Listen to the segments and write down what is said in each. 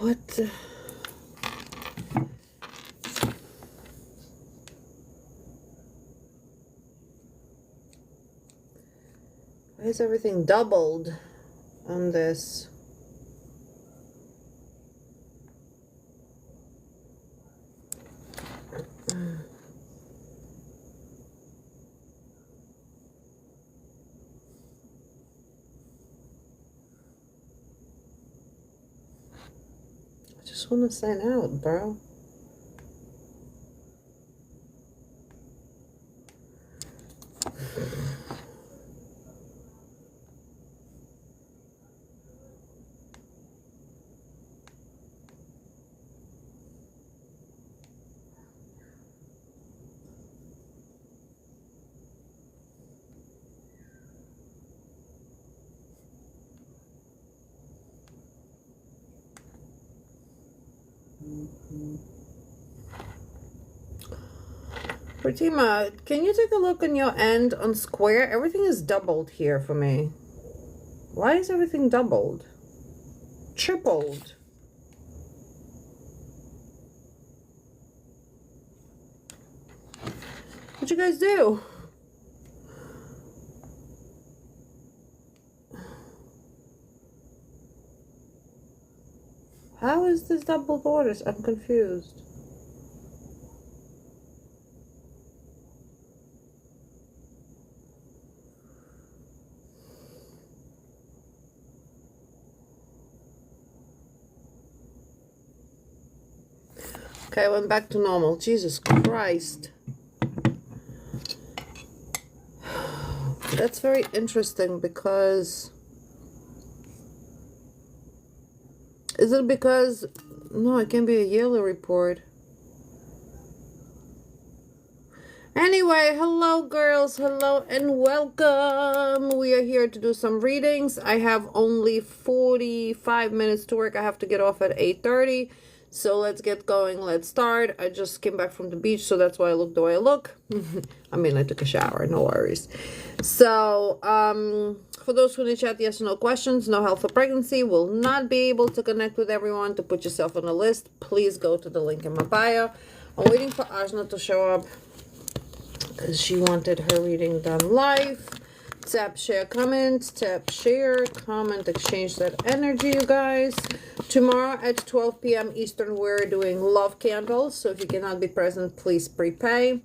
What? Why is everything doubled on this? I just want to sign out, bro. Pratima, can you take a look on your end on square? Everything is doubled here for me. Why is everything doubled? Tripled. What'd you guys do? How is this double orders? I'm confused. Okay, I went back to normal. Jesus Christ. That's very interesting because... Is it because... No, it can be a yearly report. Anyway, hello girls, hello and welcome. We are here to do some readings. I have only 45 minutes to work. I have to get off at 8:30. So let's get going. Let's start. I just came back from the beach, so that's why I look the way I look. I mean, I took a shower, no worries. So, for those who in the chat, yes or no questions, no help for pregnancy, will not be able to connect with everyone. To put yourself on a list, please go to the link in my bio. I'm waiting for Ajna to show up because she wanted her reading done live. Tap, share, comment. Tap, share, comment, exchange that energy, you guys. Tomorrow at 12 p.m. Eastern, we're doing love candles. So if you cannot be present, please prepay.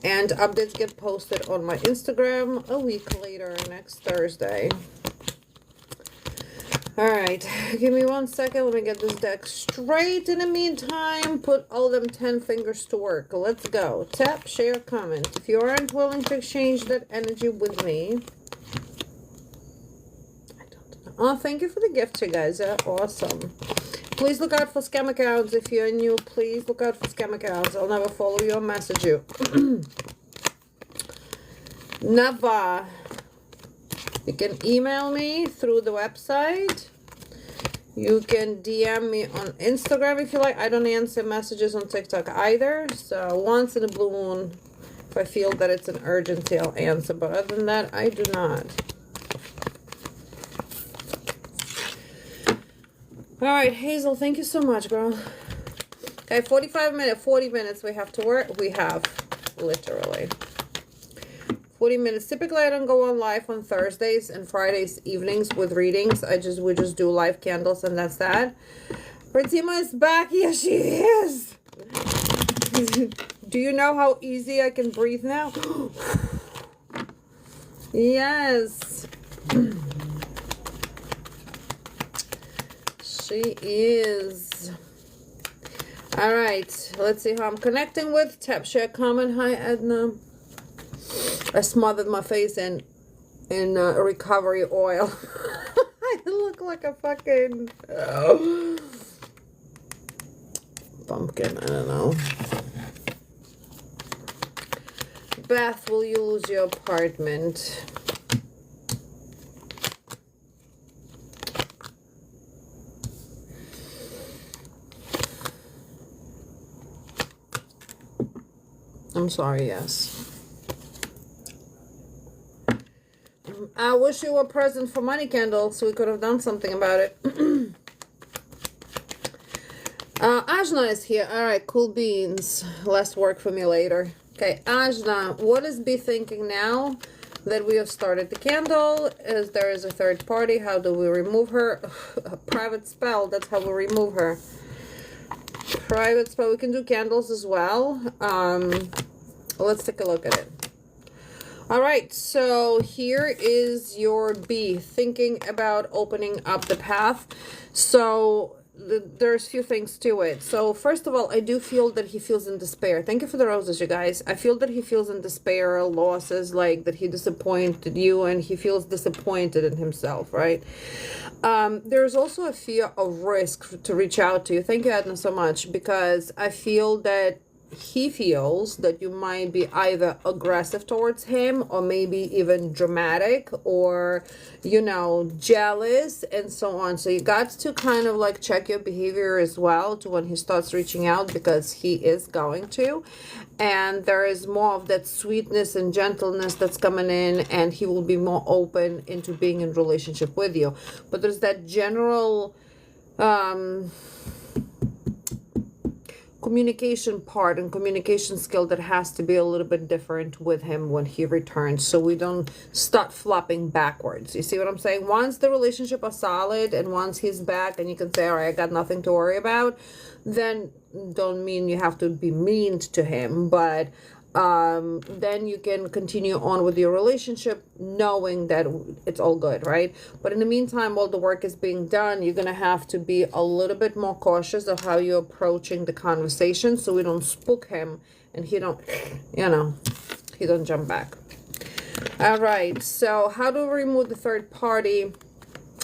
And updates get posted on my Instagram a week later, next Thursday. Alright, give me 1 second. Let me get this deck straight. In the meantime, put all them 10 fingers to work. Let's go. Tap, share, comment. If you aren't willing to exchange that energy with me... I don't know. Oh, thank you for the gift, you guys. They're awesome. Please look out for scam accounts. If you're new, please look out for scam accounts. I'll never follow you or message you. Never. You can email me through the website. You can DM me on Instagram if you like. I don't answer messages on TikTok either. So once in a blue moon, if I feel that it's an urgency, I'll answer. But other than that, I do not. All right, Hazel, thank you so much, girl. Okay, 40 minutes we have to work. We have, literally. 40 minutes. Typically, I don't go on live on Thursdays and Fridays evenings with readings. We just do live candles and that's that. Pratima is back. Yes, she is. Do you know how easy I can breathe now? Yes. She is. All right. Let's see who I'm connecting with. Tap, share, comment. Hi, Edna. I smothered my face in recovery oil. I look like a fucking pumpkin. I don't know. Beth, will you lose your apartment? I'm sorry, yes. I wish you were present for money candles so we could have done something about it. Ajna is here. All right, cool beans. Less work for me later. Okay, Ajna, what is B thinking now that we have started the candle? Is there is a third party? How do we remove her? A private spell. That's how we remove her. Private spell. We can do candles as well. Let's take a look at it. All right, so here is your B thinking about opening up the path. So there's a few things to it. So first of all, I do feel that he feels in despair. Thank you for the roses, you guys. I feel that he feels in despair, losses, like that he disappointed you and he feels disappointed in himself, right? There's also a fear of risk to reach out to you. Thank you, Adna, so much, because I feel that he feels that you might be either aggressive towards him or maybe even dramatic or, you know, jealous and so on. So you got to kind of like check your behavior as well to when he starts reaching out, because he is going to. And there is more of that sweetness and gentleness that's coming in, and he will be more open into being in relationship with you. But there's that general communication part and communication skill that has to be a little bit different with him when he returns, so we don't start flopping backwards. You see what I'm saying? Once the relationship is solid and once he's back and you can say, all right, I got nothing to worry about, then don't mean you have to be mean to him, but then you can continue on with your relationship knowing that it's all good, right? But in the meantime, while the work is being done, you're gonna have to be a little bit more cautious of how you're approaching the conversation, so we don't spook him and he don't, you know, he don't jump back. All right, so how do we remove the third party?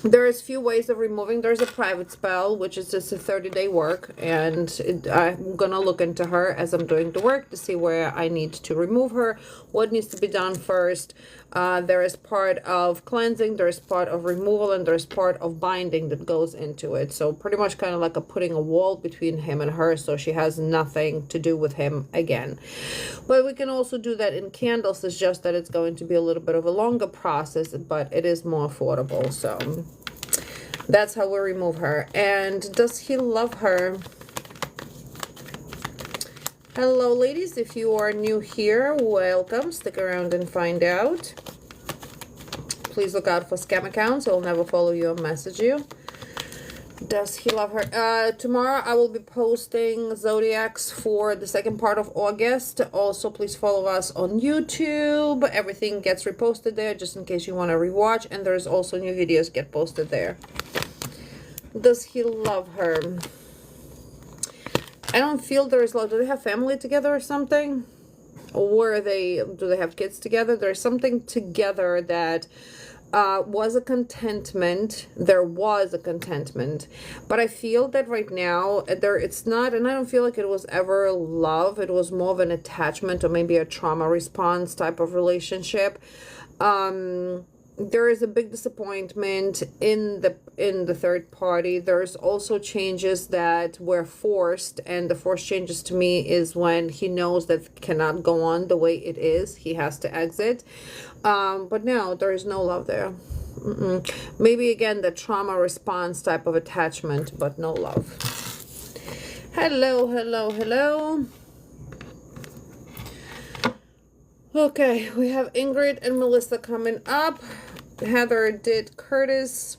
There is few ways of removing. There's a private spell, which is just a 30-day work, and I'm gonna look into her as I'm doing the work to see where I need to remove her, what needs to be done first. There is part of cleansing, there's part of removal, and there's part of binding that goes into it. So pretty much kind of like putting a wall between him and her, so she has nothing to do with him again. But we can also do that in candles. It's just that it's going to be a little bit of a longer process, but it is more affordable. So that's how we remove her. And does he love her? Hello, ladies. If you are new here, welcome. Stick around and find out. Please look out for scam accounts. I'll never follow you or message you. Does he love her? Tomorrow I will be posting zodiacs for the second part of August. Also, please follow us on YouTube. Everything gets reposted there just in case you want to rewatch. And there's also new videos get posted there. Does he love her? I don't feel there is love. Do they have family together or something? Or do they have kids together? There's something together that was a contentment. There was a contentment, but I feel that right now it's not, and I don't feel like it was ever love. It was more of an attachment or maybe a trauma response type of relationship. There is a big disappointment in the third party. There's also changes that were forced, and the forced changes to me is when he knows that cannot go on the way it is. He has to exit. But no, there is no love there. Maybe again the trauma response type of attachment, but no love. Hello, hello, hello. Okay, we have Ingrid and Melissa coming up. Heather, did Curtis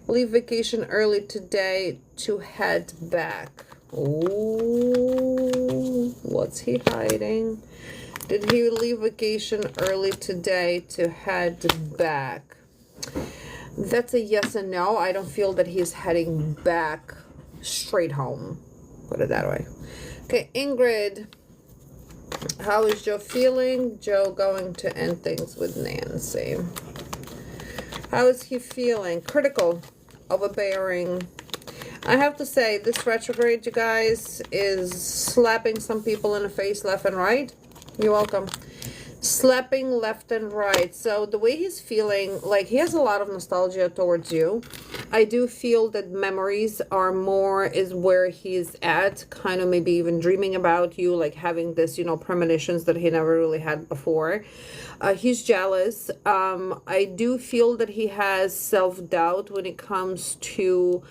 leave vacation early today to head back? Oh, what's he hiding? Did he leave vacation early today to head back? That's a yes and no. I don't feel that he's heading back straight home. Put it that way. Okay, Ingrid. How is Joe feeling? Joe going to end things with Nancy. How is he feeling? Critical, overbearing. I have to say, this retrograde, you guys, is slapping some people in the face left and right. You're welcome. Slapping left and right. So the way he's feeling, like he has a lot of nostalgia towards you. I do feel that memories are more is where he's at, kind of maybe even dreaming about you, like having this, you know, premonitions that he never really had before. He's jealous. I do feel that he has self-doubt when it comes to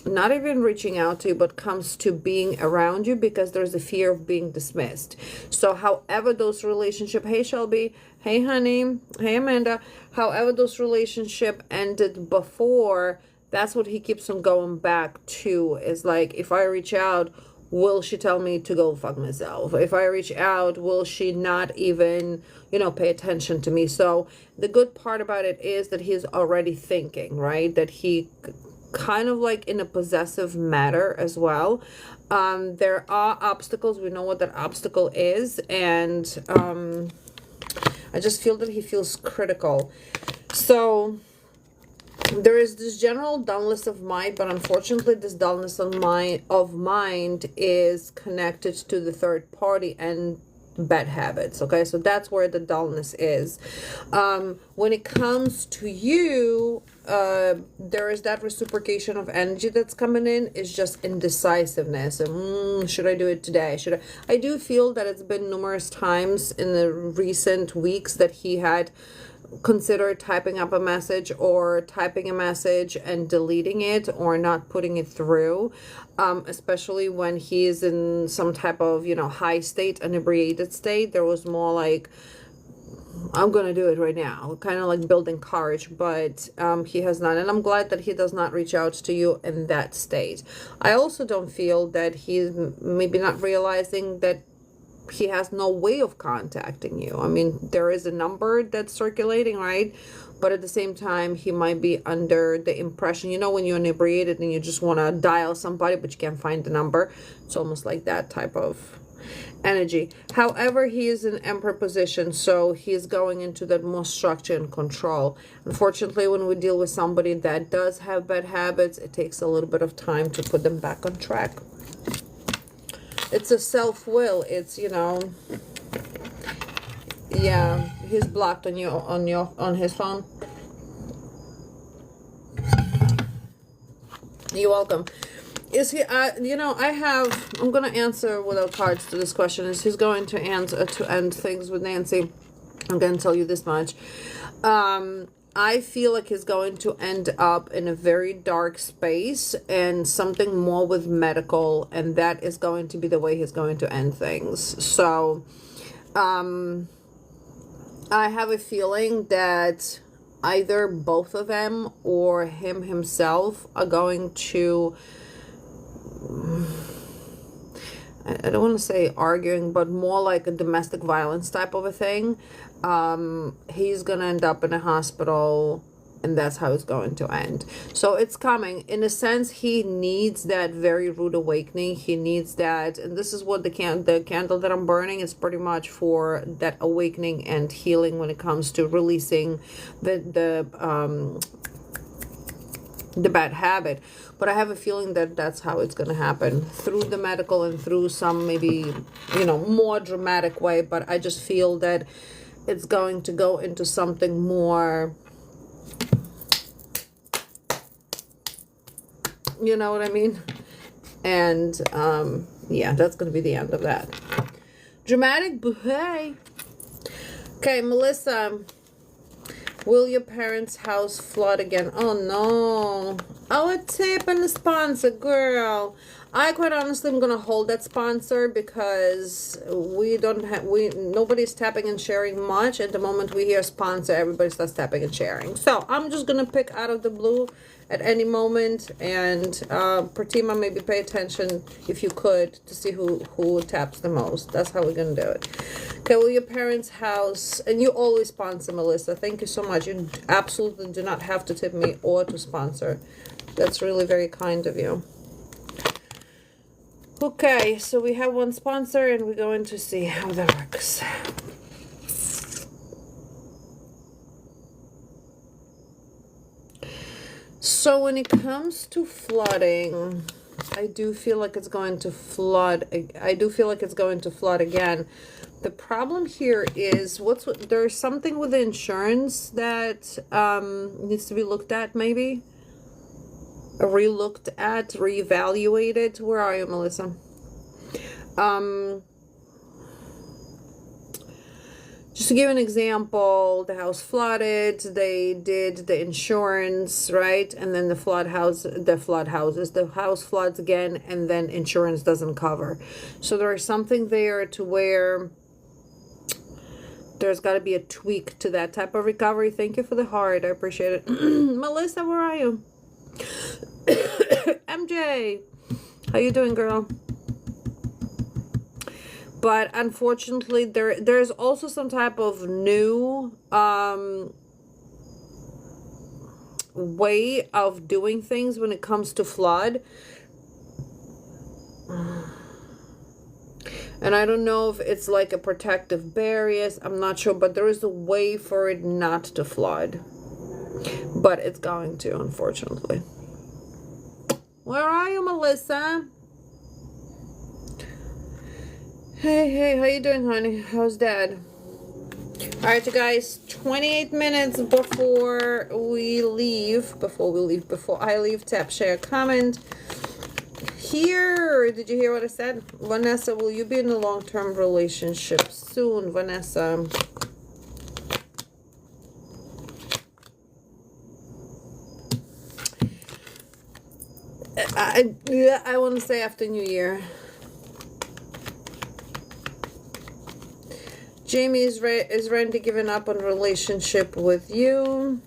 not even reaching out to you, but comes to being around you because there's a fear of being dismissed. So however those relationship, hey Shelby, hey honey, hey Amanda, however those relationship ended before, that's what he keeps on going back to, is like, if I reach out, will she tell me to go fuck myself? If I reach out, will she not even, you know, pay attention to me? So the good part about it is that he's already thinking, right? That he kind of like in a possessive matter as well. There are obstacles. We know what that obstacle is. And I just feel that he feels critical. So there is this general dullness of mind, but unfortunately this dullness of mind is connected to the third party and bad habits. Okay, so that's where the dullness is. When it comes to you, there is that reciprocation of energy that's coming in. Is just indecisiveness. Should I do it today? I do feel that it's been numerous times in the recent weeks that he had consider typing up a message or typing a message and deleting it or not putting it through, especially when he is in some type of, you know, high state, inebriated state. There was more like, I'm gonna do it right now, kind of like building courage, but he has not, and I'm glad that he does not reach out to you in that state. I also don't feel that he's maybe not realizing that he has no way of contacting you. I mean, there is a number that's circulating, right? But at the same time, he might be under the impression, you know, when you're inebriated and you just want to dial somebody, but you can't find the number. It's almost like that type of energy. However, he is in Emperor position, so he is going into that more structure and control. Unfortunately, when we deal with somebody that does have bad habits, it takes a little bit of time to put them back on track. It's a self-will. It's, you know, yeah, he's blocked on his phone. You're welcome. Is he, you know, I'm going to answer without cards to this question. Is he's going to end things with Nancy? I'm going to tell you this much. I feel like he's going to end up in a very dark space and something more with medical, and that is going to be the way he's going to end things. So, I have a feeling that either both of them or him himself are going to, I don't want to say arguing, but more like a domestic violence type of a thing. He's gonna end up in a hospital, and that's how it's going to end. So it's coming. In a sense, he needs that very rude awakening. He needs that, and this is what the candle that I'm burning is pretty much for that awakening and healing when it comes to releasing the bad habit. But I have a feeling that that's how it's going to happen, through the medical and through some maybe, you know, more dramatic way. But I just feel that it's going to go into something more, you know what I mean? And yeah, that's going to be the end of that. Dramatic, but hey. Okay, Melissa. Will your parents' house flood again? Oh no. Oh, a tip and a sponsor, girl. I quite honestly am gonna hold that sponsor because nobody's tapping and sharing much. At the moment we hear sponsor, everybody starts tapping and sharing. So I'm just gonna pick out of the blue at any moment, and Pratima, maybe pay attention if you could to see who taps the most. That's how we're gonna do it. Okay, will your parents' house, and you always sponsor, Melissa. Thank you so much. You absolutely do not have to tip me or to sponsor. That's really very kind of you. Okay, so we have one sponsor, and we're going to see how that works. So when it comes to flooding, I do feel like it's going to flood. I do feel like it's going to flood again. The problem here is there's something with the insurance that needs to be looked at, maybe re-looked at, reevaluated. Where are you, Melissa? Just to give an example, the house flooded, they did the insurance, right? And then the house floods again, and then insurance doesn't cover. So there is something there to where there's got to be a tweak to that type of recovery. Thank you for the heart. I appreciate it. Melissa, where are you? MJ, how you doing, girl? But unfortunately, there's also some type of new way of doing things when it comes to flood. And I don't know if it's like a protective barriers. I'm not sure, but there is a way for it not to flood. But it's going to, unfortunately. Where are you, Melissa? Hey, how you doing, honey? How's Dad? All right, you guys, 28 minutes before I leave, tap, share, comment. Here, did you hear what I said? Vanessa, will you be in a long-term relationship soon, Vanessa? I want to say after New Year. Jamie is ready to giving up on relationship with you.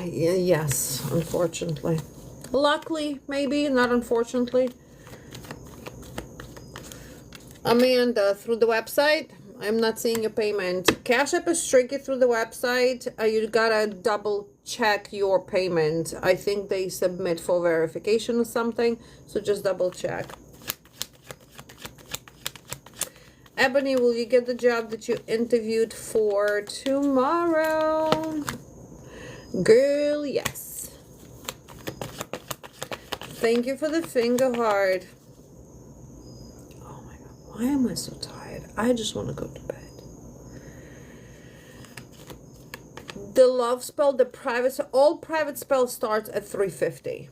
Yes, unfortunately. Luckily, maybe, not unfortunately. Amanda, through the website. I'm not seeing a payment. Cash App is tricky through the website. You gotta double check your payment. I think they submit for verification or something. So just double check. Ebony, will you get the job that you interviewed for tomorrow? Girl, yes. Thank you for the finger heart. Oh my God, why am I so tired? I just want to go to bed. The love spell, all private spells starts at 350.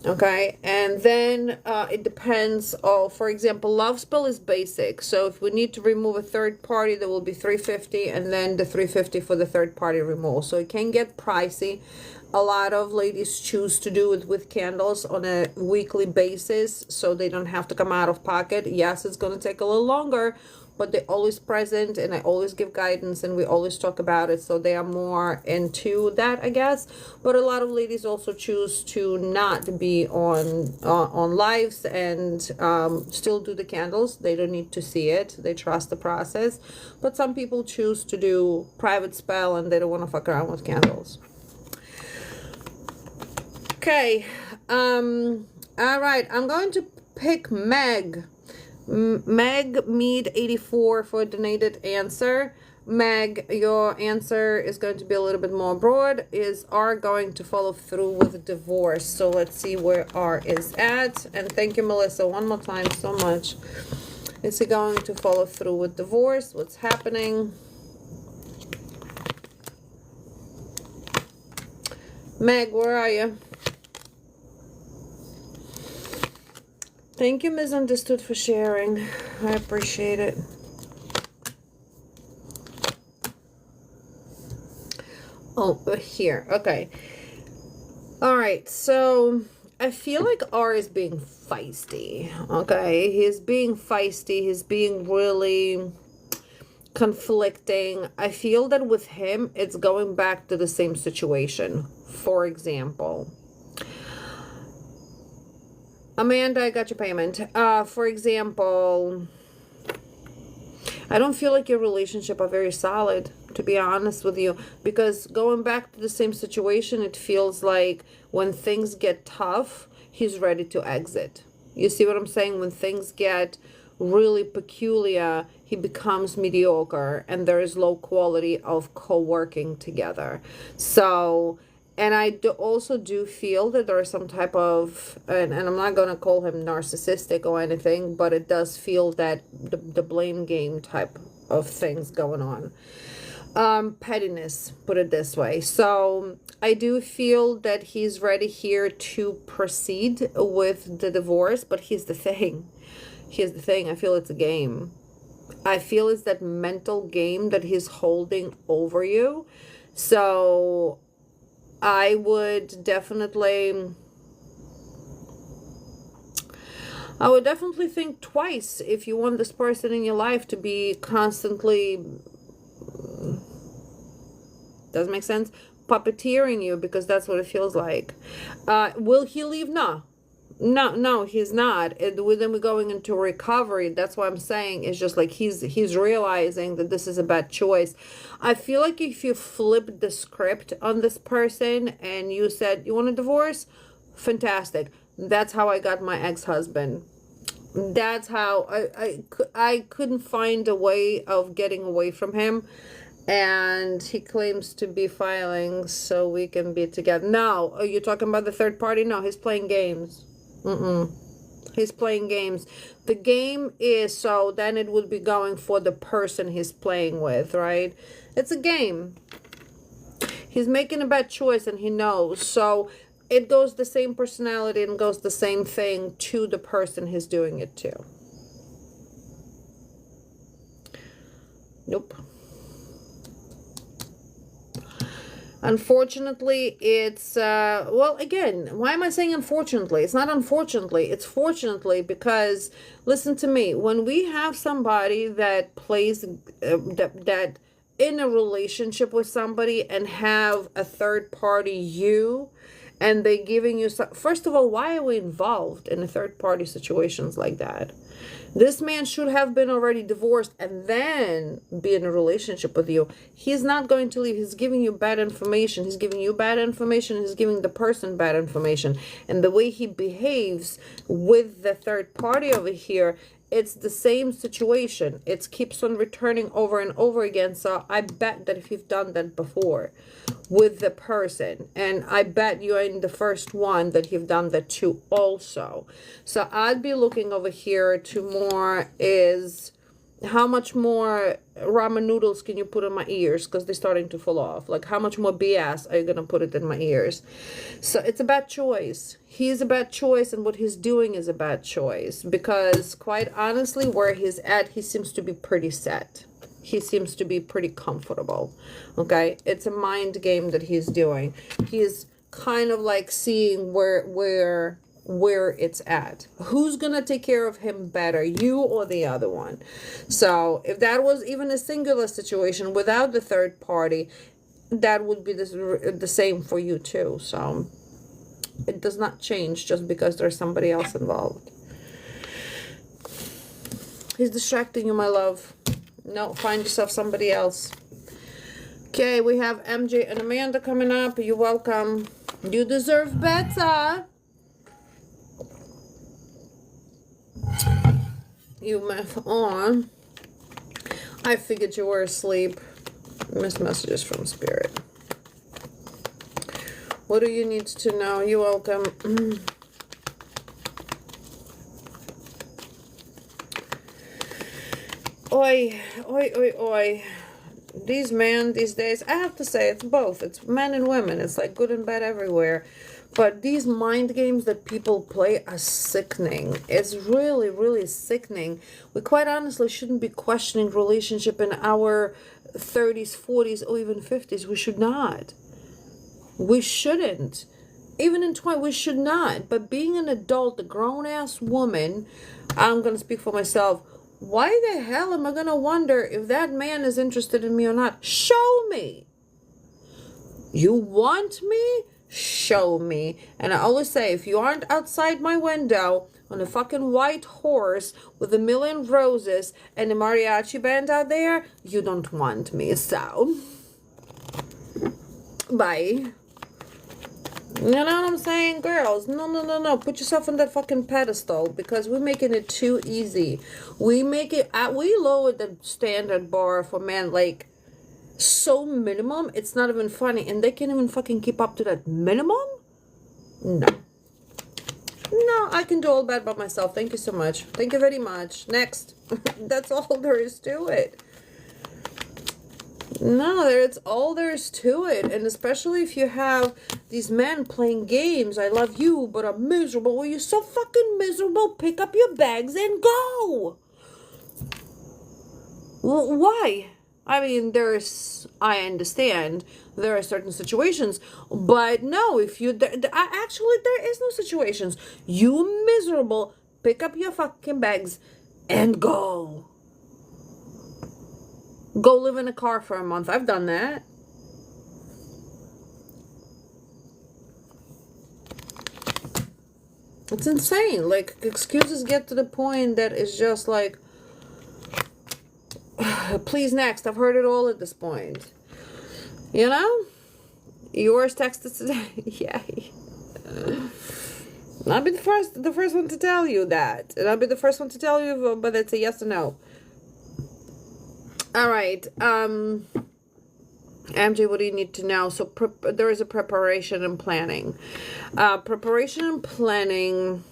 Okay, and then it depends. For example, love spell is basic. So if we need to remove a third party, there will be 350, and then the 350 for the third party removal. So it can get pricey. A lot of ladies choose to do it with candles on a weekly basis, so they don't have to come out of pocket. Yes, it's going to take a little longer, but they're always present, and I always give guidance, and we always talk about it, so they are more into that, I guess. But a lot of ladies also choose to not be on lives and still do the candles. They don't need to see it. They trust the process. But some people choose to do private spell, and they don't want to fuck around with candles. Okay. All right. I'm going to pick Meg Mead 84 for a donated answer. Meg, your answer is going to be a little bit more broad. Is R going to follow through with divorce? So let's see where R is at. And thank you, Melissa, one more time so much. Is he going to follow through with divorce? What's happening? Meg, where are you? Thank you, Misunderstood, for sharing. I appreciate it. Oh, here. Okay. All right. So I feel like R is being feisty. Okay. He's being feisty. He's being really conflicting. I feel that with him, it's going back to the same situation. For example, Amanda, I got your payment. For example, I don't feel like your relationship are very solid, to be honest with you, because going back to the same situation, it feels like when things get tough, he's ready to exit. You see what I'm saying? When things get really peculiar, he becomes mediocre, and there is low quality of co-working together. So, and I also do feel that there is some type of, and I'm not going to call him narcissistic or anything, but it does feel that the blame game type of things going on. Pettiness, put it this way. So I do feel that he's ready here to proceed with the divorce, but here's the thing. Here's the thing. I feel it's a game. I feel it's that mental game that he's holding over you. So I would definitely think twice if you want this person in your life to be constantly, does make sense, puppeteering you, because that's what it feels like. Will he leave? No, he's not. Then we're going into recovery. That's what I'm saying. It's just like he's realizing that this is a bad choice. I feel like if you flipped the script on this person and you said you want a divorce, fantastic. That's how I got my ex-husband. That's how I couldn't find a way of getting away from him, and he claims to be filing so we can be together. No, are you talking about the third party? No, he's playing games. He's playing games. The game is, so then it would be going for the person he's playing with, right? It's a game. He's making a bad choice and he knows. So it goes the same personality and goes the same thing to the person he's doing it to. Nope. Unfortunately, it's, well, again, why am I saying unfortunately? It's not unfortunately, it's fortunately, because, listen to me, when we have somebody that plays, that in a relationship with somebody and have a third party you, and they giving you some, first of all, why are we involved in a third party situations like that? This man should have been already divorced and then be in a relationship with you. He's not going to leave. He's giving you bad information. He's giving you bad information. He's giving the person bad information. And the way he behaves with the third party over here, it's the same situation. It keeps on returning over and over again. So I bet that if you've done that before with the person, and I bet you in the first one that you've done that too also. So I'd be looking over here to more is how much more ramen noodles can you put in my ears, because they're starting to fall off. Like, how much more BS are you going to put it in my ears? So it's a bad choice. He's a bad choice, and what he's doing is a bad choice, because quite honestly, where he's at, he seems to be pretty set. He seems to be pretty comfortable. Okay, it's a mind game that he's doing. He's kind of like seeing where it's at. Who's gonna take care of him better, you or the other one? So if that was even a singular situation without the third party, that would be the same for you too. So it does not change just because there's somebody else involved. He's distracting you, my love. No, find yourself somebody else. Okay, we have MJ and Amanda coming up. You're welcome. You deserve better. You move on. I figured you were asleep. Missed messages from Spirit. What do you need to know? You're welcome. Oi, oi, oi, oi. These men these days, I have to say, it's both. It's men and women. It's like good and bad everywhere. But these mind games that people play are sickening. It's really, really sickening. We quite honestly shouldn't be questioning relationship in our 30s, 40s, or even 50s. We should not. We shouldn't. Even in 20, we should not. But being an adult, a grown-ass woman, I'm going to speak for myself, why the hell am I going to wonder if that man is interested in me or not? Show me. You want me? Show me. And I always say, if you aren't outside my window on a fucking white horse with a million roses and a mariachi band out there, you don't want me. So, bye. You know what I'm saying, girls? No. Put yourself on that fucking pedestal, because we're making it too easy. We lowered the standard bar for men, like, so minimum, it's not even funny. And they can't even fucking keep up to that minimum? No, I can do all that by myself. Thank you so much. Thank you very much. Next. That's all there is to it. No, it's all there's to it. And especially if you have these men playing games. I love you, but I'm miserable. Well, you're so fucking miserable. Pick up your bags and go. Well, why? I mean, I understand there are certain situations, but no, if you, actually, there is no situations. You miserable, pick up your fucking bags and go. Go live in a car for a month. I've done that. It's insane. Like, excuses get to the point that it's just like, please next. I've heard it all at this point. You know? Yours texted today. Yay. I'll be the first one to tell you that. And I'll be the first one to tell you whether it's a yes or no. All right. MJ, what do you need to know? So there is a preparation and planning. Preparation and planning.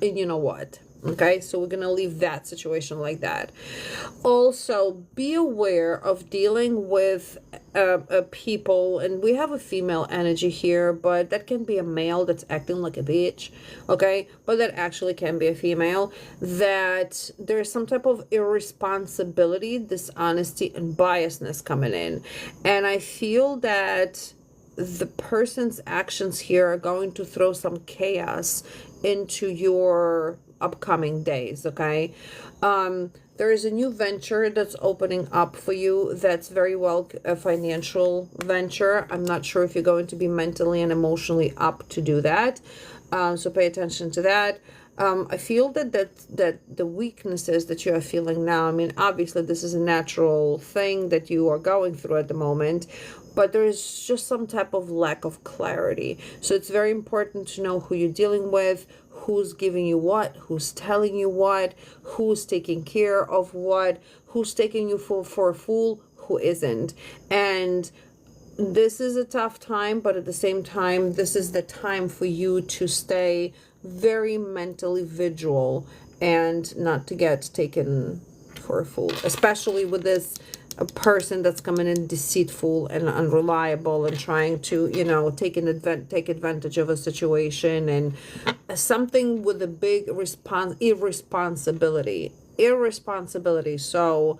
And you know what? Okay, so we're gonna leave that situation like that. Also, be aware of dealing with people, and we have a female energy here, but that can be a male that's acting like a bitch, okay? But that actually can be a female, that there's some type of irresponsibility, dishonesty, and biasness coming in. And I feel that the person's actions here are going to throw some chaos into your upcoming days, okay? There is a new venture that's opening up for you that's very well a financial venture. I'm not sure if you're going to be mentally and emotionally up to do that, so pay attention to that. I feel that the weaknesses that you are feeling now, I mean, obviously this is a natural thing that you are going through at the moment, but there is just some type of lack of clarity. So it's very important to know who you're dealing with, who's giving you what, who's telling you what, who's taking care of what, who's taking you for a fool, who isn't. And this is a tough time, but at the same time, this is the time for you to stay very mentally vigilant and not to get taken for a fool, especially with this a person that's coming in deceitful and unreliable and trying to, you know, take advantage of a situation, and something with a big irresponsibility. So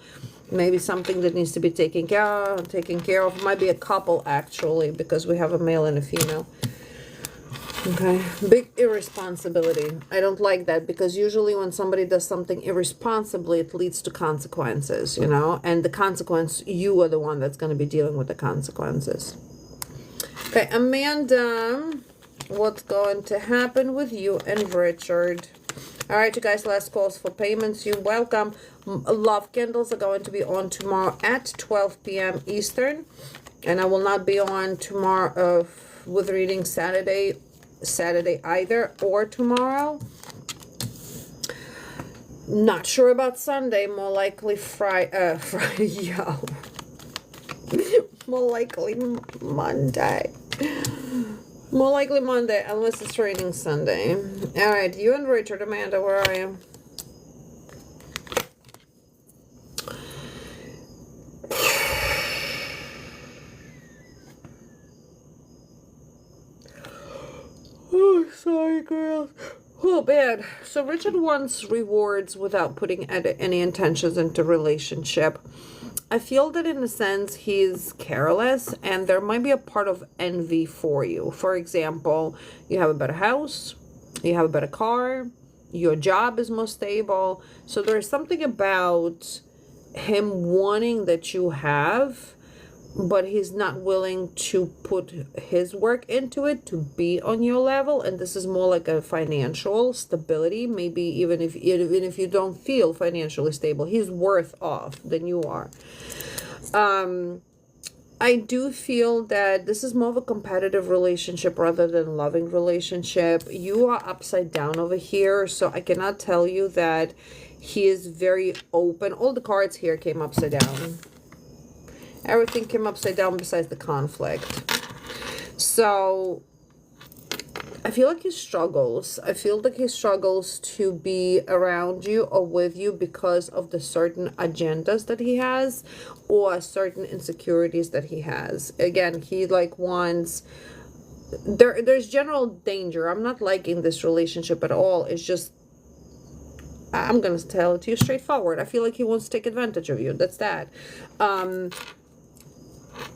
maybe something that needs to be taken care of. It might be a couple, actually, because we have a male and a female. Okay, big irresponsibility. I don't like that, because usually when somebody does something irresponsibly, it leads to consequences, you know, and the consequence, you are the one that's going to be dealing with the consequences. Okay, Amanda, what's going to happen with you and Richard? All right, you guys, last calls for payments. You're welcome. Love candles are going to be on tomorrow at 12 p.m. Eastern, and I will not be on tomorrow with reading Saturday either, or tomorrow. Not sure about Sunday. More likely Friday. Yo. More likely Monday. More likely Monday, unless it's raining Sunday. All right, you and Richard. Amanda, where are you? Oh, sorry, girls. Oh, bad. So Richard wants rewards without putting any intentions into relationship. I feel that in a sense he's careless, and there might be a part of envy for you. For example, you have a better house, you have a better car, your job is more stable. So there's something about him wanting that you have, but he's not willing to put his work into it to be on your level. And this is more like a financial stability. Maybe even if you don't feel financially stable, he's worse off than you are. I do feel that this is more of a competitive relationship rather than loving relationship. You are upside down over here, so I cannot tell you that he is very open. All the cards here came upside down. Everything came upside down besides the conflict. So I feel like he struggles. I feel like he struggles to be around you or with you because of the certain agendas that he has or certain insecurities that he has. Again, he like wants there's general danger. I'm not liking this relationship at all. It's just I'm gonna tell it to you straightforward. I feel like he wants to take advantage of you. That's that. And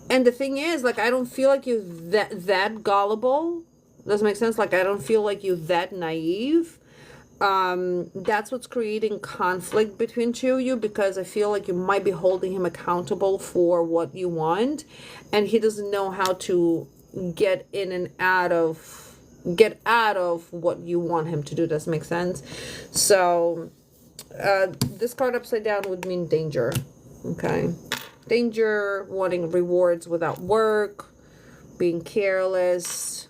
the thing is, like, I don't feel like you're that gullible. Does it make sense? Like, I don't feel like you're that naive. That's what's creating conflict between two of you, because I feel like you might be holding him accountable for what you want, and he doesn't know how to get in and out of what you want him to do. Does it make sense? So this card upside down would mean danger. Okay, danger, wanting rewards without work, being careless.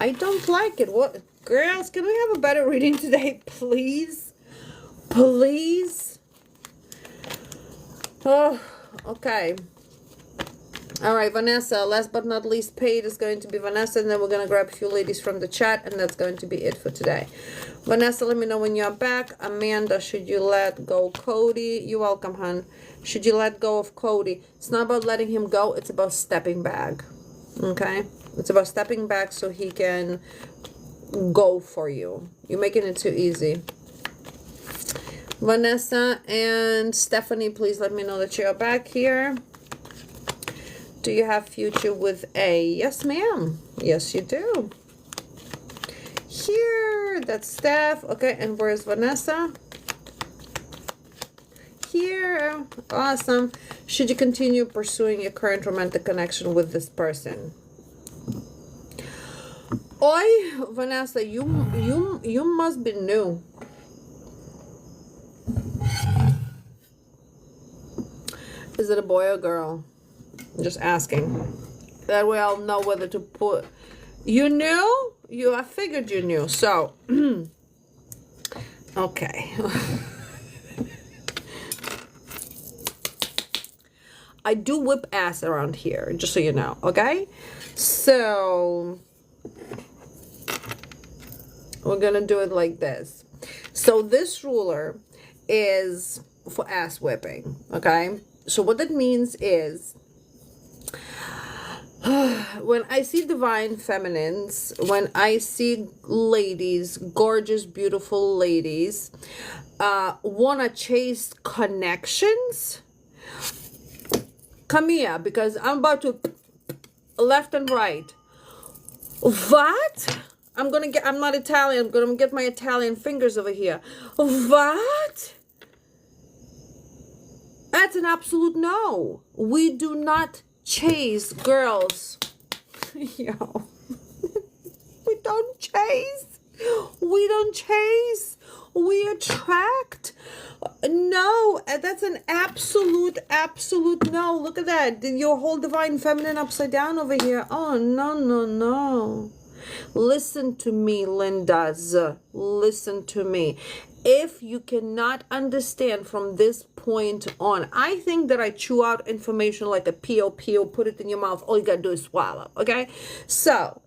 I don't like it. What, girls, can we have a better reading today, please? Please? Oh, okay. All right, Vanessa, last but not least paid is going to be Vanessa, and then we're going to grab a few ladies from the chat, and that's going to be it for today. Vanessa, let me know when you're back. Amanda, should you let go Cody? You're welcome, hon. Should you let go of Cody? It's not about letting him go. It's about stepping back. Okay? It's about stepping back so he can go for you. You're making it too easy. Vanessa and Stephanie, please let me know that you're back here. Do you have future with A? Yes, ma'am. Yes, you do. Here, that's Steph. Okay, and where's Vanessa? Here. Awesome. Should you continue pursuing your current romantic connection with this person? Oi, Vanessa, you must be new. Is it a boy or girl? I'm just asking. That way I'll know whether to put. You knew? I figured you knew. So, okay. I do whip ass around here, just so you know, okay? So, we're gonna do it like this. So this ruler is for ass whipping, okay? So what that means is, when I see divine feminines, when I see ladies, gorgeous, beautiful ladies, wanna chase connections, come here, because I'm about to left and right. What? I'm not Italian. I'm gonna get my Italian fingers over here. What? That's an absolute no. We do not chase girls. Yo. We don't chase. We don't chase. We attract. No, that's an absolute no. Look at that. Your whole divine feminine upside down over here. Oh, no. Listen to me, Lindas. Listen to me. If you cannot understand from this point on, I think that I chew out information like a peel, put it in your mouth. All you gotta do is swallow, okay? So,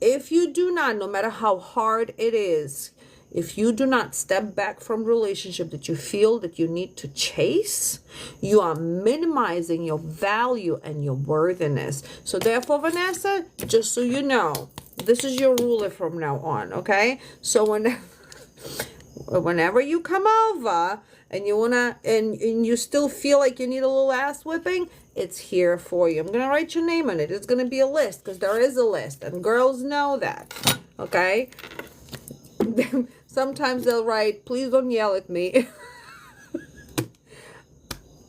if you do not, no matter how hard it is, if you do not step back from relationship that you feel that you need to chase, you are minimizing your value and your worthiness. So therefore, Vanessa, just so you know, this is your ruler from now on, okay? So whenever you come over and you wanna and you still feel like you need a little ass whipping, it's here for you. I'm gonna write your name on it. It's gonna be a list, because there is a list, and girls know that, okay? Sometimes they'll write, please don't yell at me.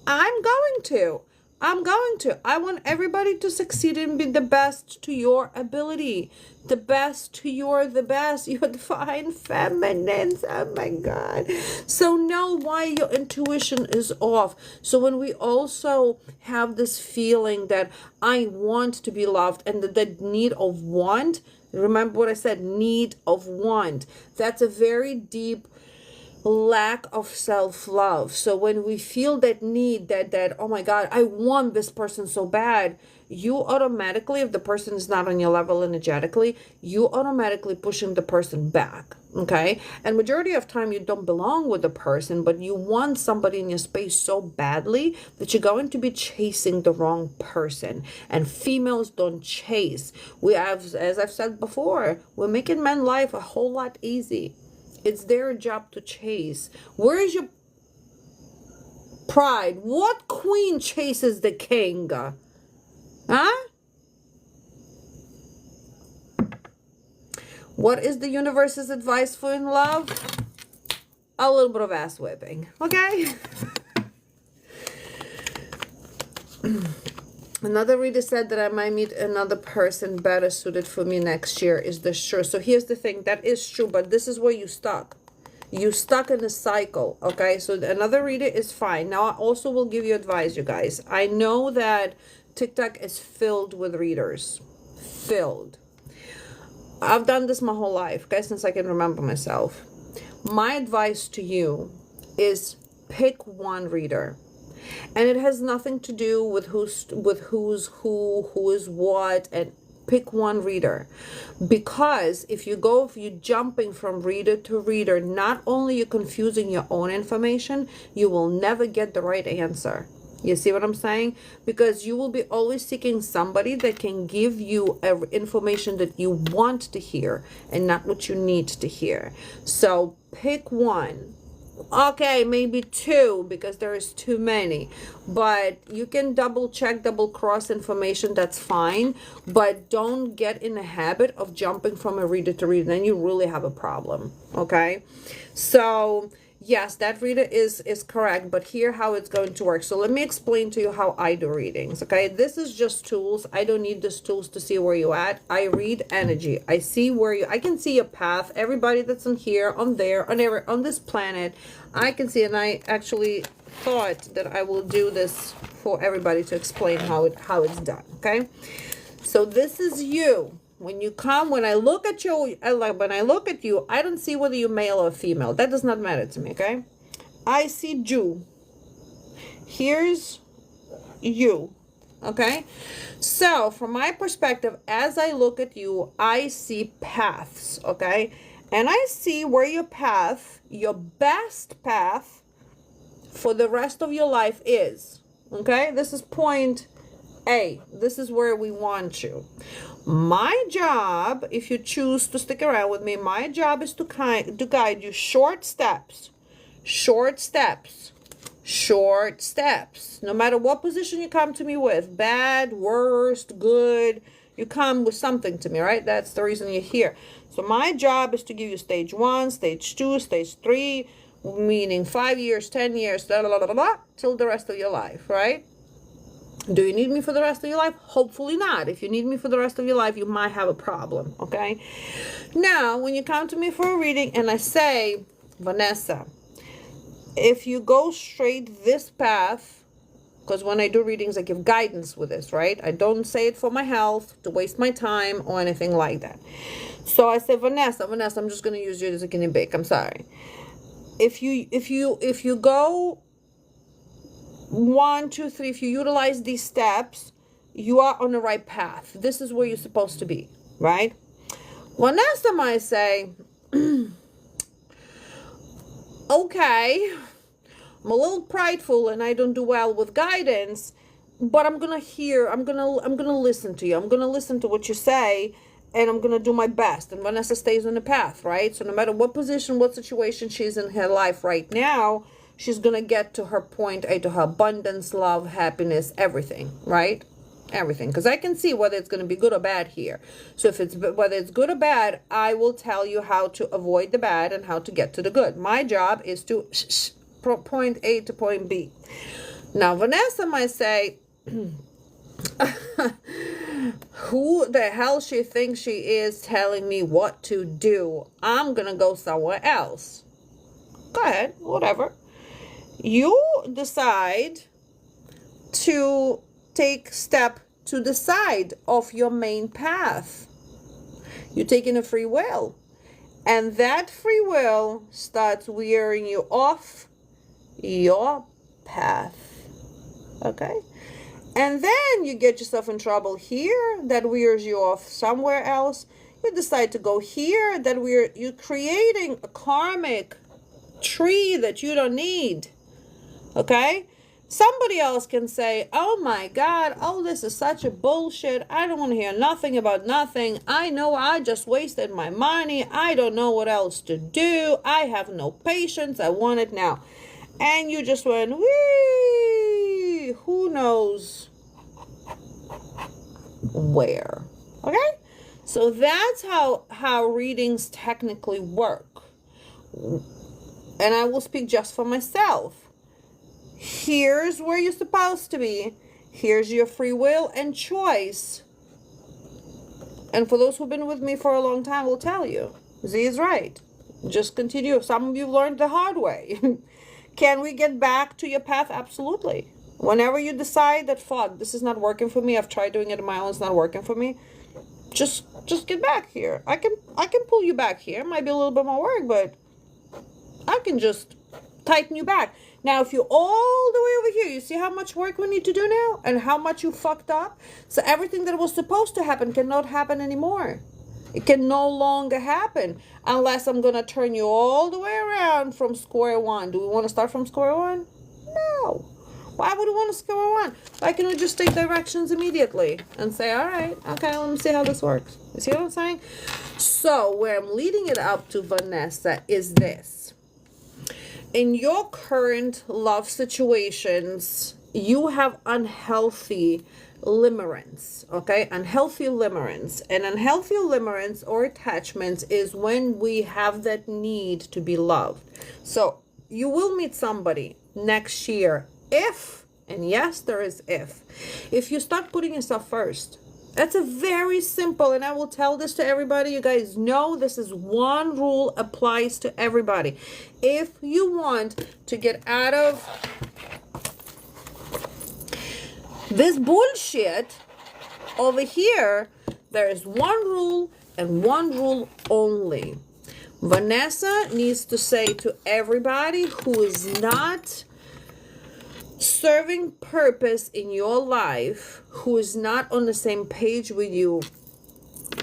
I'm going to. I want everybody to succeed and be the best to your ability. The best. You're divine feminines. Oh my God. So know why your intuition is off. So when we also have this feeling that I want to be loved, and that need of want, remember what I said, need of want. That's a very deep lack of self-love. So when we feel that need, that oh my God, I want this person so bad, you automatically, if the person is not on your level energetically, you automatically pushing the person back. Okay, and majority of time you don't belong with the person, but you want somebody in your space so badly that you're going to be chasing the wrong person. And females don't chase. We have, as I've said before, we're making men life a whole lot easy. It's their job to chase. Where is your pride? What queen chases the king? Huh? What is the universe's advice for in love? A little bit of ass whipping. Okay? Another reader said that I might meet another person better suited for me next year. Is this true? So here's the thing. That is true, but this is where you stuck. You stuck in a cycle. Okay? So another reader is fine. Now I also will give you advice, you guys. I know that TikTok is filled with readers. Filled. I've done this my whole life, guys, since I can remember myself. My advice to you is pick one reader. And it has nothing to do with who's who is what, and pick one reader. Because if you're jumping from reader to reader, not only you're confusing your own information, you will never get the right answer. You see what I'm saying? Because you will be always seeking somebody that can give you information that you want to hear and not what you need to hear. So pick one. Okay, maybe two, because there is too many, but you can double check, double cross information. That's fine, but don't get in the habit of jumping from a reader to reader. Then you really have a problem. Okay, so yes, that reader is correct, but here how it's going to work. So let me explain to you how I do readings. Okay, this is just tools. I don't need these tools to see where you at. I read energy. I see where you, I can see your path. Everybody that's on here, on there, on this planet, I can see. And I actually thought that I will do this for everybody to explain how it's done. Okay, so this is you. When you come, when I look at you, I don't see whether you're male or female. That does not matter to me, okay? I see Jew. Here's you, okay? So, from my perspective, as I look at you, I see paths, okay? And I see where your path, your best path for the rest of your life is, okay? This is point A. This is where we want you. My job, if you choose to stick around with me, my job is to guide you short steps. Short steps. Short steps. No matter what position you come to me with, bad, worst, good, you come with something to me, right? That's the reason you're here. So my job is to give you stage 1, stage 2, stage 3, meaning 5 years, 10 years, till the rest of your life, right? Do you need me for the rest of your life? Hopefully not. If you need me for the rest of your life, you might have a problem, okay? Now, when you come to me for a reading and I say, Vanessa, if you go straight this path, because when I do readings, I give guidance with this, right? I don't say it for my health, to waste my time, or anything like that. So I say, Vanessa, I'm just going to use you as a guinea pig. I'm sorry. If you go 1, 2, 3, if you utilize these steps, you are on the right path. This is where you're supposed to be, right? Vanessa might say, okay, I'm a little prideful and I don't do well with guidance, but I'm gonna listen to you. I'm gonna listen to what you say, and I'm gonna do my best. And Vanessa stays on the path, right? So no matter what position, what situation she's in her life right now, she's going to get to her point A, to her abundance, love, happiness, everything, right? Everything. Because I can see whether it's going to be good or bad here. So whether it's good or bad, I will tell you how to avoid the bad and how to get to the good. My job is to point A to point B. Now, Vanessa might say, who the hell she thinks she is telling me what to do? I'm going to go somewhere else. Go ahead, whatever. You decide to take step to the side of your main path. You're taking a free will. And that free will starts wearing you off your path. Okay? And then you get yourself in trouble here, that wears you off somewhere else. You decide to go here, that you're creating a karmic tree that you don't need. Okay? Somebody else can say, oh my God, oh, this is such a bullshit. I don't want to hear nothing about nothing. I know I just wasted my money. I don't know what else to do. I have no patience. I want it now. And you just went, wee, who knows where. Okay? So that's how readings technically work. And I will speak just for myself. Here's where you're supposed to be. Here's your free will and choice. And for those who've been with me for a long time will tell you, Z is right. Just continue. Some of you learned the hard way. Can we get back to your path? Absolutely. Whenever you decide that, fuck, this is not working for me, I've tried doing it on my own, it's not working for me, just get back here. I can pull you back here. It might be a little bit more work, but I can just tighten you back. Now, if you're all the way over here, you see how much work we need to do now and how much you fucked up? So everything that was supposed to happen cannot happen anymore. It can no longer happen unless I'm going to turn you all the way around from square one. Do we want to start from square one? No. Why would we want to square one? Why can't we just take directions immediately and say, all right, okay, let me see how this works. You see what I'm saying? So where I'm leading it up to, Vanessa, is this. In your current love situations, you have unhealthy limerence, okay? Unhealthy limerence. And unhealthy limerence or attachments is when we have that need to be loved. So you will meet somebody next year if, and yes, there is if you start putting yourself first. That's a very simple, and I will tell this to everybody. You guys know this is one rule, applies to everybody. If you want to get out of this bullshit over here, there is one rule and one rule only. Vanessa needs to say to everybody who is not serving purpose in your life, who is not on the same page with you,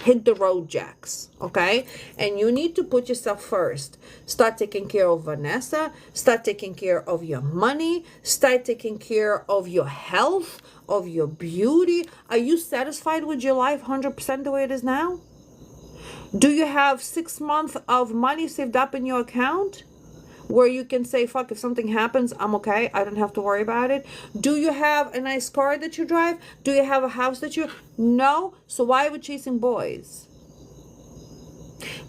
hit the road, Jacks, okay? And you need to put yourself first. Start taking care of Vanessa. Start taking care of your money. Start taking care of your health, of your beauty. Are you satisfied with your life 100% the way it is now? Do you have 6 months of money saved up in your account where you can say, fuck, if something happens, I'm okay, I don't have to worry about it? Do you have a nice car that you drive? Do you have a house that you... No? So why are we chasing boys?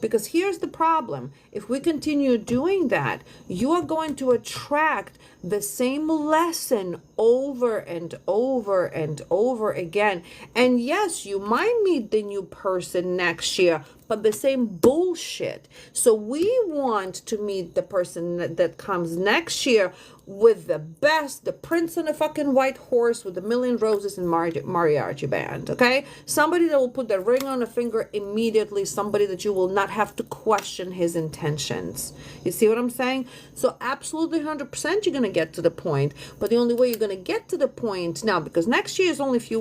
Because here's the problem. If we continue doing that, you are going to attract the same lesson over and over and over again. And yes, you might meet the new person next year, but the same bullshit. So we want to meet the person that comes next year with the best, the prince on a fucking white horse with a million roses and mariachi band, okay? Somebody that will put the ring on a finger immediately, somebody that you will not have to question his intentions. You see what I'm saying? So absolutely 100% you're going to get to the point, but the only way you're going to get to the point now, because next year is only a few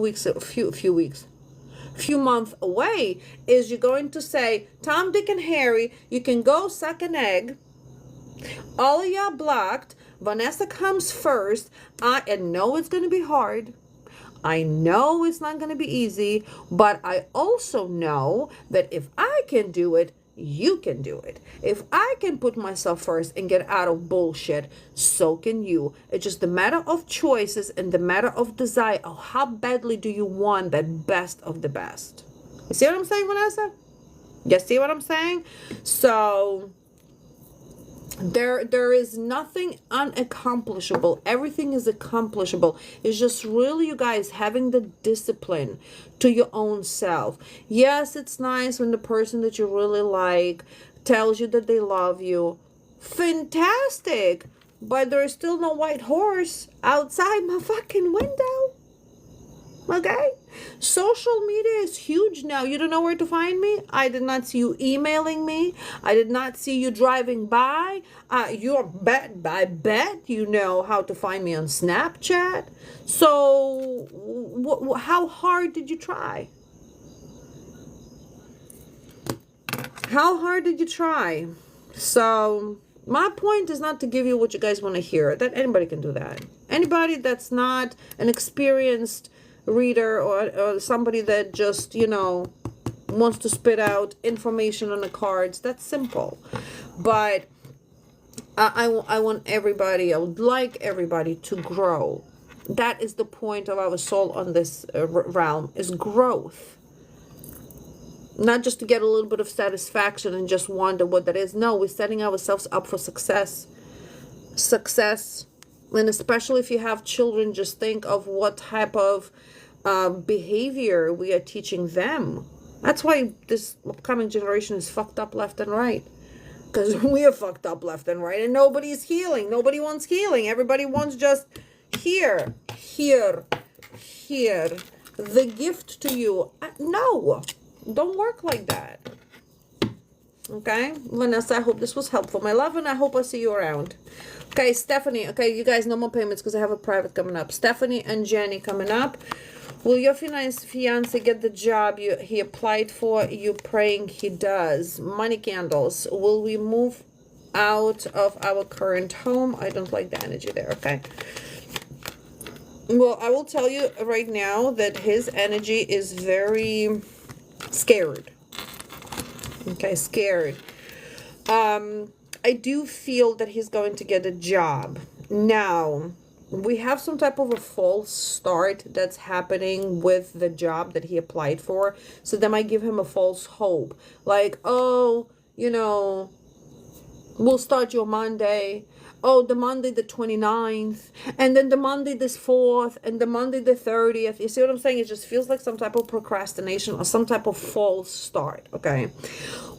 months away, is you're going to say, Tom, Dick, and Harry, you can go suck an egg. All of y'all blocked. Vanessa comes first. I know it's going to be hard. I know it's not going to be easy, but I also know that if I can do it, you can do it. If I can put myself first and get out of bullshit, so can you. It's just a matter of choices and the matter of desire. Oh, how badly do you want that best of the best? You see what I'm saying, Vanessa? You see what I'm saying? So there is nothing unaccomplishable. Everything is accomplishable. It's just really, you guys, having the discipline to your own self. Yes, it's nice when the person that you really like tells you that they love you. Fantastic. But there is still no white horse outside my fucking window. Okay? Social media is huge now. You don't know where to find me? I did not see you emailing me. I did not see you driving by. I bet you know how to find me on Snapchat. So, how hard did you try? How hard did you try? So, my point is not to give you what you guys want to hear. That anybody can do that. Anybody that's not an experienced reader or somebody that just, wants to spit out information on the cards, that's simple. But I want everybody, I would like everybody to grow. That is the point of our soul on this realm, is growth. Not just to get a little bit of satisfaction and just wonder what that is. No, we're setting ourselves up for success. Success. And especially if you have children, just think of what type of behavior we are teaching them. That's why this upcoming generation is fucked up left and right. Because we are fucked up left and right. And nobody's healing. Nobody wants healing. Everybody wants just here. The gift to you. No. Don't work like that. Okay, Vanessa, I hope this was helpful, my love, and I hope I see you around. Okay, Stephanie. Okay, you guys, no more payments because I have a private coming up. Stephanie and Jenny coming up. Will your fiance get the job he applied for? You praying he does. Money candles. Will we move out of our current home? I don't like the energy there. Okay. Well, I will tell you right now that his energy is very scared. Okay, scared. I do feel that he's going to get a job. Now, we have some type of a false start that's happening with the job that he applied for. So that might give him a false hope. Like, oh, we'll start you on Monday. Oh, the Monday the 29th, and then the Monday this 4th, and the Monday the 30th. You see what I'm saying? It just feels like some type of procrastination or some type of false start, okay?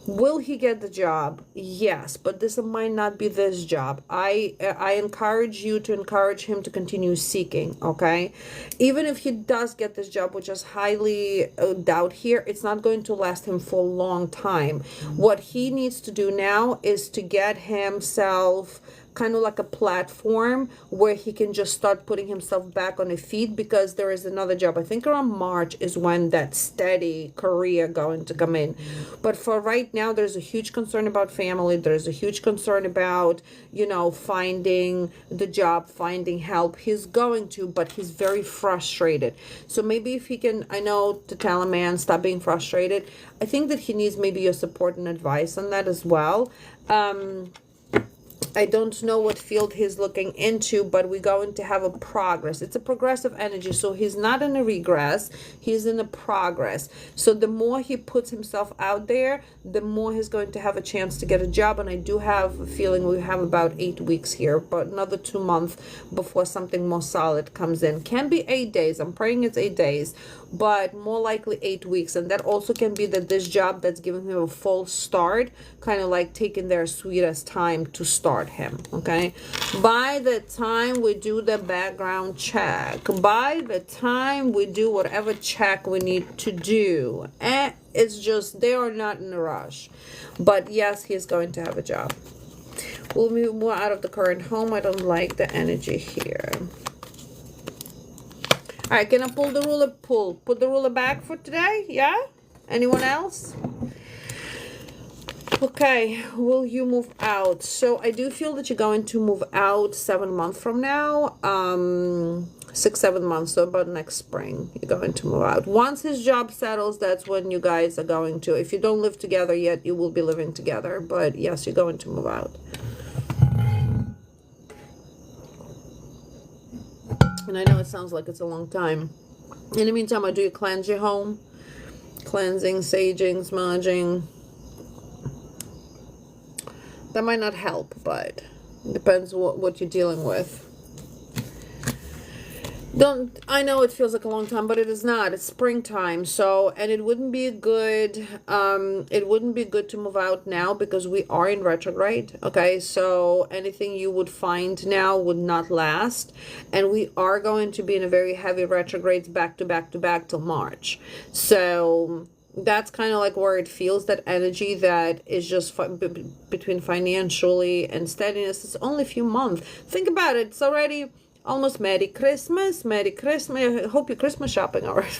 Will he get the job? Yes, but this might not be this job. I encourage you to encourage him to continue seeking, okay? Even if he does get this job, which is highly doubt here, it's not going to last him for a long time. What he needs to do now is to get himself kind of like a platform where he can just start putting himself back on his feet, because there is another job. I think around March is when that steady career going to come in. But for right now, there's a huge concern about family. There's a huge concern about, finding the job, finding help. He's going to, but he's very frustrated. So maybe if he can, I know to tell a man, stop being frustrated. I think that he needs maybe your support and advice on that as well. I don't know what field he's looking into, but we're going to have a progress. It's a progressive energy, so he's not in a regress. He's in a progress. So the more he puts himself out there, the more he's going to have a chance to get a job. And I do have a feeling we have about 8 weeks here, but another 2 months before something more solid comes in. Can be 8 days. I'm praying it's 8 days, but more likely 8 weeks. And that also can be that this job that's giving him a false start, kind of like taking their sweetest time to start him. Okay, by the time we do the background check, by the time we do whatever check we need to do, it's just they are not in a rush. But yes, he's going to have a job. We'll move more out of the current home. I don't like the energy here. All right, can I pull the ruler? Put the ruler back for today. Yeah, anyone else? Okay, will you move out? So I do feel that you're going to move out 7 months from now. 6-7 months, so about next spring you're going to move out. Once his job settles, that's when you guys are going to, if you don't live together yet, you will be living together. But yes, you're going to move out. And I know it sounds like it's a long time. In the meantime, I do you cleanse your home? Cleansing, saging, smudging. That might not help, but it depends what you're dealing with. Don't I know it feels like a long time, but it is not. It's springtime, so and it wouldn't be good to move out now because we are in retrograde. Okay, so anything you would find now would not last, and we are going to be in a very heavy retrogrades back to back to back till March. So that's kind of like where it feels, that energy that is just between financially and steadiness. It's only a few months. Think about it. It's already almost Merry Christmas. Merry Christmas. I hope you're Christmas shopping already.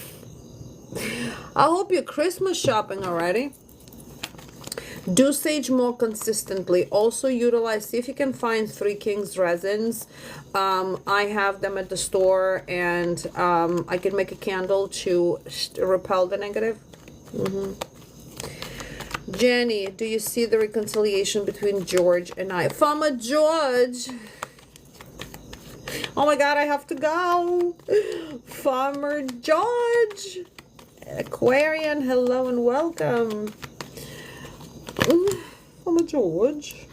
I hope you're Christmas shopping already. Do sage more consistently. Also utilize, see if you can find Three Kings resins. I have them at the store, and I can make a candle to repel the negative. Jenny, do you see the reconciliation between George and I? Farmer George! Oh my God, I have to go. Farmer George. Aquarian, hello and welcome. Farmer George.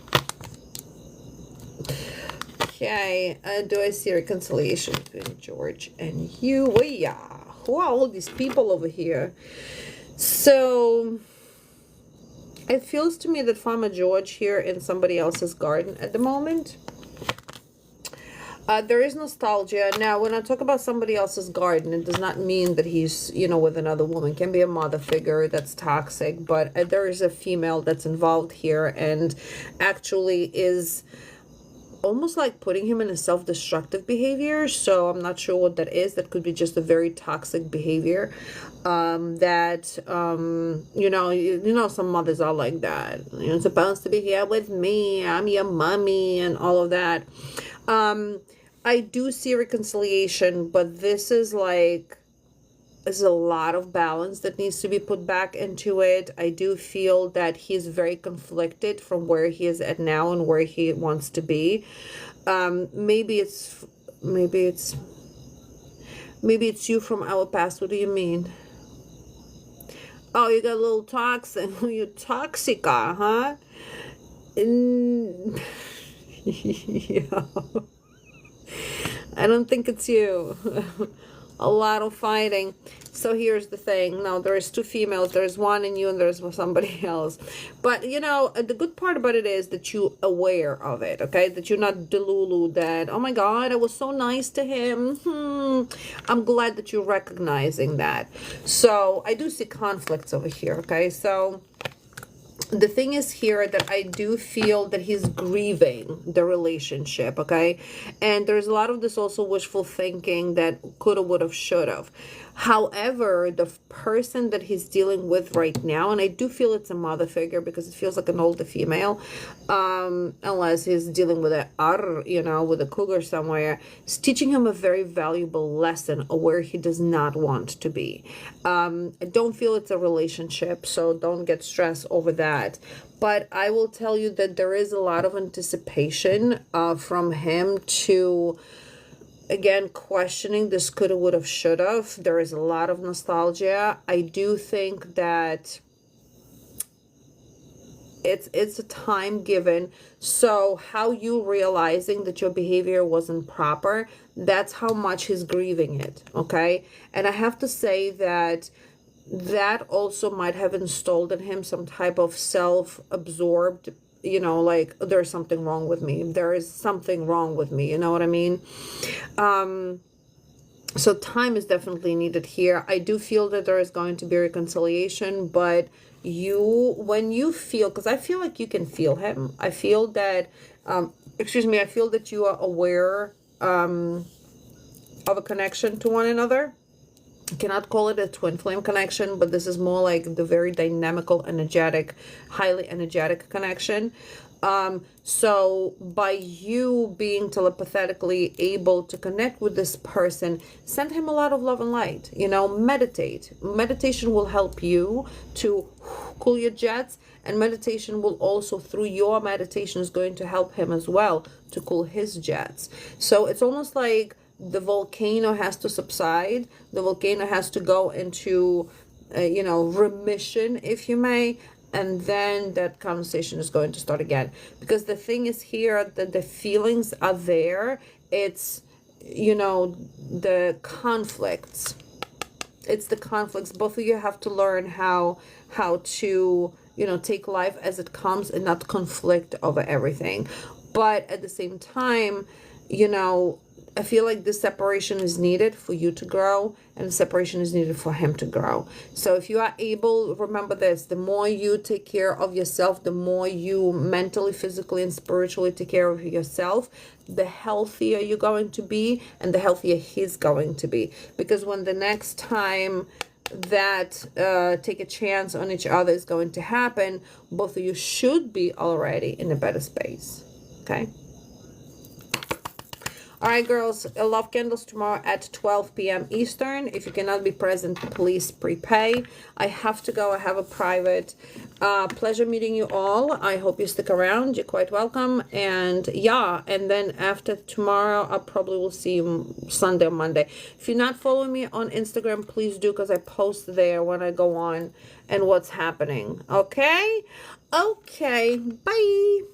Okay, do I see reconciliation between George and you? Oh yeah. Who are all these people over here? So, it feels to me that Farmer George here in somebody else's garden at the moment. There is nostalgia. Now, when I talk about somebody else's garden, it does not mean that he's, with another woman. It can be a mother figure that's toxic, but there is a female that's involved here and actually is almost like putting him in a self-destructive behavior. So I'm not sure what that is. That could be just a very toxic behavior. Some mothers are like that. You're supposed to be here with me. I'm your mommy and all of that. I do see reconciliation, but this is like, there's a lot of balance that needs to be put back into it. I do feel that he's very conflicted from where he is at now and where he wants to be. Maybe it's you from our past. What do you mean? Oh, you got a little toxic. You toxica, huh? Yeah. I don't think it's you. A lot of fighting. So here's the thing. No, there's two females. There's one in you and there's somebody else. But, the good part about it is that you're aware of it, okay? That you're not delulu, that, oh my God, I was so nice to him. I'm glad that you're recognizing that. So I do see conflicts over here, okay? So the thing is here that I do feel that he's grieving the relationship, okay? And there's a lot of this also wishful thinking that coulda, woulda, shoulda. However, the person that he's dealing with right now, and I do feel it's a mother figure because it feels like an older female, unless he's dealing with with a cougar somewhere, is teaching him a very valuable lesson of where he does not want to be. I don't feel it's a relationship, so don't get stressed over that. But I will tell you that there is a lot of anticipation from him to, again, questioning this coulda, woulda, shoulda. There is a lot of nostalgia. I do think that it's a time given. So how you realizing that your behavior wasn't proper, that's how much he's grieving it, okay? And I have to say that also might have installed in him some type of self-absorbed, like there's something wrong with me. There is something wrong with me. You know what I mean? So time is definitely needed here. I do feel that there is going to be reconciliation, but when you feel, because I feel like you can feel him. I feel that, I feel that you are aware of a connection to one another. I cannot call it a twin flame connection, but this is more like the very dynamical, energetic, highly energetic connection. So by you being telepathically able to connect with this person, send him a lot of love and light. Meditate. Meditation will help you to cool your jets, and meditation will also, through your meditation, is going to help him as well to cool his jets. So it's almost like the volcano has to subside. The volcano has to go into, remission, if you may. And then that conversation is going to start again. Because the thing is here that the feelings are there. It's you know, the conflicts. It's the conflicts. Both of you have to learn how to, you know, take life as it comes and not conflict over everything. But at the same time, you know, I feel like the separation is needed for you to grow, and the separation is needed for him to grow. So if you are able, remember this, the more you take care of yourself, the more you mentally, physically, and spiritually take care of yourself, the healthier you're going to be, and the healthier he's going to be. Because when the next time that take a chance on each other is going to happen, both of you should be already in a better space. Okay? All right, girls, love candles tomorrow at 12 p.m. Eastern. If you cannot be present, please prepay. I have to go. I have a private. Pleasure meeting you all. I hope you stick around. You're quite welcome. And yeah, and then after tomorrow, I probably will see you Sunday or Monday. If you're not following me on Instagram, please do, because I post there when I go on and what's happening. Okay? Okay. Bye.